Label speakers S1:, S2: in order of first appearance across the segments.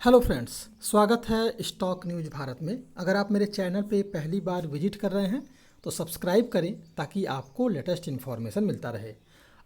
S1: Hello friends, स्वागत है stock news Bharat में। अगर आप मेरे चैनल पे पहली बार विजिट कर रहे हैं तो सब्सक्राइब करें ताकि आपको लेटेस्ट इन्फॉर्मेशन मिलता रहे।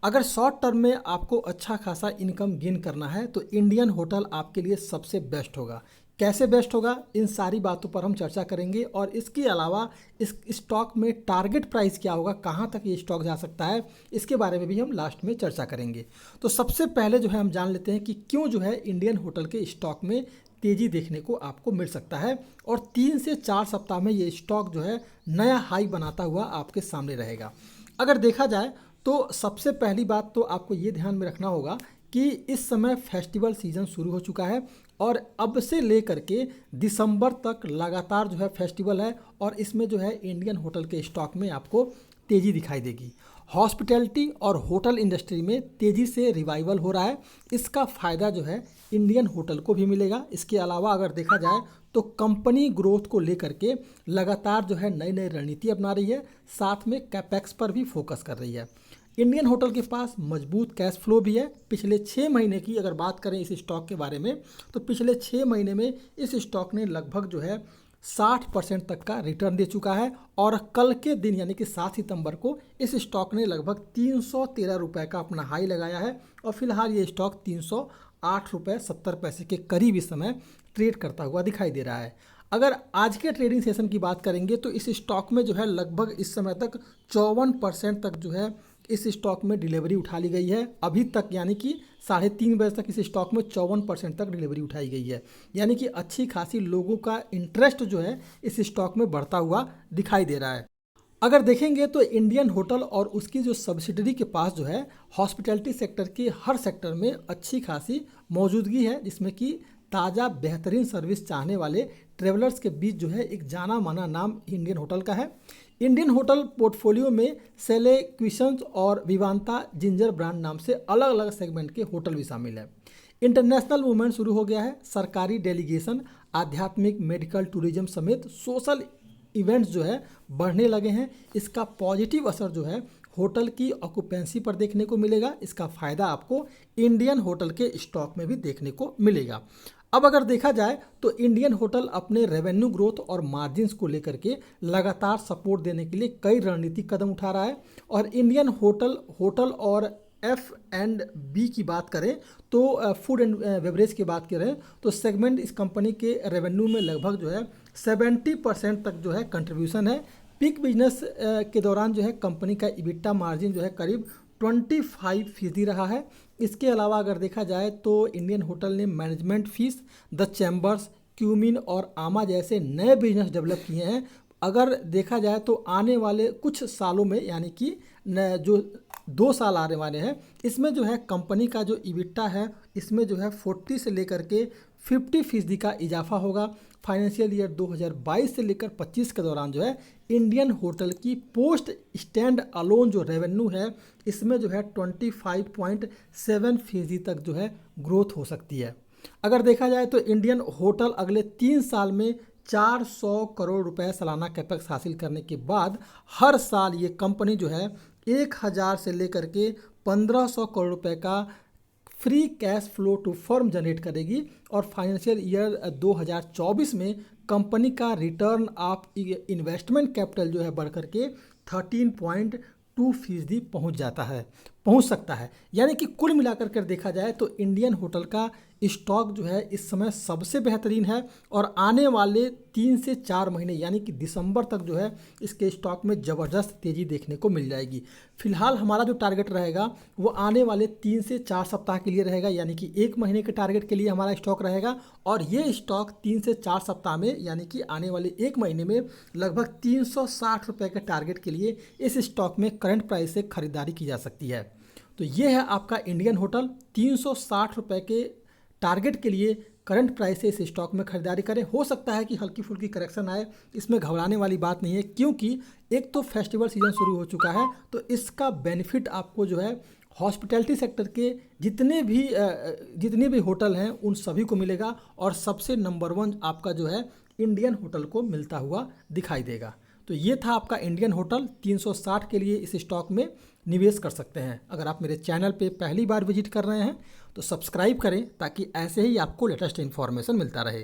S1: अगर शॉर्ट टर्म में आपको अच्छा खासा इनकम गेन करना है तो इंडियन होटल आपके लिए सबसे बेस्ट होगा। कैसे बेस्ट होगा, इन सारी बातों पर हम चर्चा करेंगे और इसके अलावा इस स्टॉक में टारगेट प्राइस क्या होगा, कहाँ तक ये स्टॉक जा सकता है, इसके बारे में भी हम लास्ट में चर्चा करेंगे। तो सबसे पहले जो है हम जान लेते हैं कि क्यों जो है इंडियन होटल के स्टॉक में तेज़ी देखने को आपको मिल सकता है और 3 से 4 सप्ताह में ये स्टॉक जो है नया हाई बनाता हुआ आपके सामने रहेगा। अगर देखा जाए तो सबसे पहली बात तो आपको ये ध्यान में रखना होगा कि इस समय फेस्टिवल सीज़न शुरू हो चुका है और अब से लेकर के दिसंबर तक लगातार जो है फेस्टिवल है और इसमें जो है इंडियन होटल के स्टॉक में आपको तेज़ी दिखाई देगी। हॉस्पिटैलिटी और होटल इंडस्ट्री में तेज़ी से रिवाइवल हो रहा है, इसका फ़ायदा जो है इंडियन होटल को भी मिलेगा। इसके अलावा अगर देखा जाए तो कंपनी ग्रोथ को लेकर के लगातार जो है नई नई रणनीति अपना रही है, साथ में कैपेक्स पर भी फोकस कर रही है। इंडियन होटल के पास मजबूत कैश फ्लो भी है। पिछले 6 महीने की अगर बात करें इस स्टॉक के बारे में तो पिछले 6 महीने में इस स्टॉक ने लगभग जो है 60% तक का रिटर्न दे चुका है और कल के दिन यानी कि 7 सितंबर को इस स्टॉक ने लगभग 313 रुपये का अपना हाई लगाया है और फिलहाल ये स्टॉक 308 रुपये 70 पैसे के करीब इस समय ट्रेड करता हुआ दिखाई दे रहा है। अगर आज के ट्रेडिंग सेशन की बात करेंगे तो इस स्टॉक में जो है लगभग इस समय तक 54% तक जो है इस स्टॉक में डिलीवरी उठा ली गई है अभी तक, यानी कि 3:30 बजे तक इस स्टॉक में 54% तक डिलीवरी उठाई गई है। यानी कि अच्छी खासी लोगों का इंटरेस्ट जो है इस स्टॉक में बढ़ता हुआ दिखाई दे रहा है। अगर देखेंगे तो इंडियन होटल और उसकी जो सब्सिडरी के पास जो है हॉस्पिटैलिटी सेक्टर के हर सेक्टर में अच्छी खासी मौजूदगी है, जिसमें कि ताज़ा बेहतरीन सर्विस चाहने वाले ट्रेवलर्स के बीच जो है एक जाना माना नाम इंडियन होटल का है। इंडियन होटल पोर्टफोलियो में सेलेक्विशंस और विवांता जिंजर ब्रांड नाम से अलग अलग सेगमेंट के होटल भी शामिल है। इंटरनेशनल मूवमेंट शुरू हो गया है। सरकारी डेलीगेशन, आध्यात्मिक, मेडिकल, टूरिज्म समेत सोशल इवेंट्स जो है बढ़ने लगे हैं। इसका पॉजिटिव असर जो है होटल की ऑक्यूपेंसी पर देखने को मिलेगा। इसका फ़ायदा आपको इंडियन होटल के स्टॉक में भी देखने को मिलेगा। अब अगर देखा जाए तो इंडियन होटल अपने रेवेन्यू ग्रोथ और मार्जिन्स को लेकर के लगातार सपोर्ट देने के लिए कई रणनीतिक कदम उठा रहा है और इंडियन होटल और F&B की बात करें तो फूड एंड बेवरेज की बात करें तो सेगमेंट इस कंपनी के रेवेन्यू में लगभग जो है 70% तक जो है कंट्रीब्यूशन है। पीक बिजनेस के दौरान जो है कंपनी का इबिट्टा मार्जिन जो है करीब 25% रहा है। इसके अलावा अगर देखा जाए तो इंडियन होटल ने management fees, the chambers, cumin और आमा जैसे नए बिजनेस डेवलप किए हैं। अगर देखा जाए तो आने वाले कुछ सालों में यानी कि जो 2 साल आने वाले हैं इसमें जो है कंपनी का जो इबिट्टा है इसमें जो है 40 से लेकर के 50% का इजाफा होगा। फाइनेंशियल ईयर 2022 से लेकर 25 के दौरान जो है इंडियन होटल की पोस्ट स्टैंड अलोन जो रेवेन्यू है इसमें जो है 25.7% तक जो है ग्रोथ हो सकती है। अगर देखा जाए तो इंडियन होटल अगले 3 साल में 400 करोड़ रुपए सालाना कैपेक्स हासिल करने के बाद हर साल ये कंपनी जो है 1000 से लेकर के 1500 करोड़ रुपए का free cash flow to firm generate करेगी और फाइनेंशियल ईयर 2024 में कंपनी का रिटर्न ऑफ इन्वेस्टमेंट कैपिटल जो है बढ़कर के 13.2% पहुंच सकता है। यानी कि कुल मिलाकर कर देखा जाए तो इंडियन होटल का स्टॉक जो है इस समय सबसे बेहतरीन है और आने वाले 3 से 4 महीने यानी कि दिसंबर तक जो है इसके स्टॉक में ज़बरदस्त तेज़ी देखने को मिल जाएगी। फिलहाल हमारा जो टारगेट रहेगा वो आने वाले 3 से 4 सप्ताह के लिए रहेगा, यानी कि 1 महीने के टारगेट के लिए हमारा स्टॉक रहेगा और ये स्टॉक 3 से 4 सप्ताह में यानी कि आने वाले 1 महीने में लगभग 360 रुपये के टारगेट के लिए इस स्टॉक में करंट प्राइस से खरीदारी की जा सकती है। तो ये है आपका इंडियन होटल। 360 रुपये के टारगेट के लिए करंट प्राइस से इस स्टॉक में खरीदारी करें। हो सकता है कि हल्की फुल्की करेक्शन आए, इसमें घबराने वाली बात नहीं है क्योंकि एक तो फेस्टिवल सीजन शुरू हो चुका है तो इसका बेनिफिट आपको जो है हॉस्पिटैलिटी सेक्टर के जितने भी होटल हैं उन सभी को मिलेगा और सबसे नंबर 1 आपका जो है इंडियन होटल को मिलता हुआ दिखाई देगा। तो ये था आपका इंडियन होटल। 360 के लिए इस स्टॉक में निवेश कर सकते हैं। अगर आप मेरे चैनल पे पहली बार विजिट कर रहे हैं तो सब्सक्राइब करें ताकि ऐसे ही आपको लेटेस्ट इन्फॉर्मेशन मिलता रहे।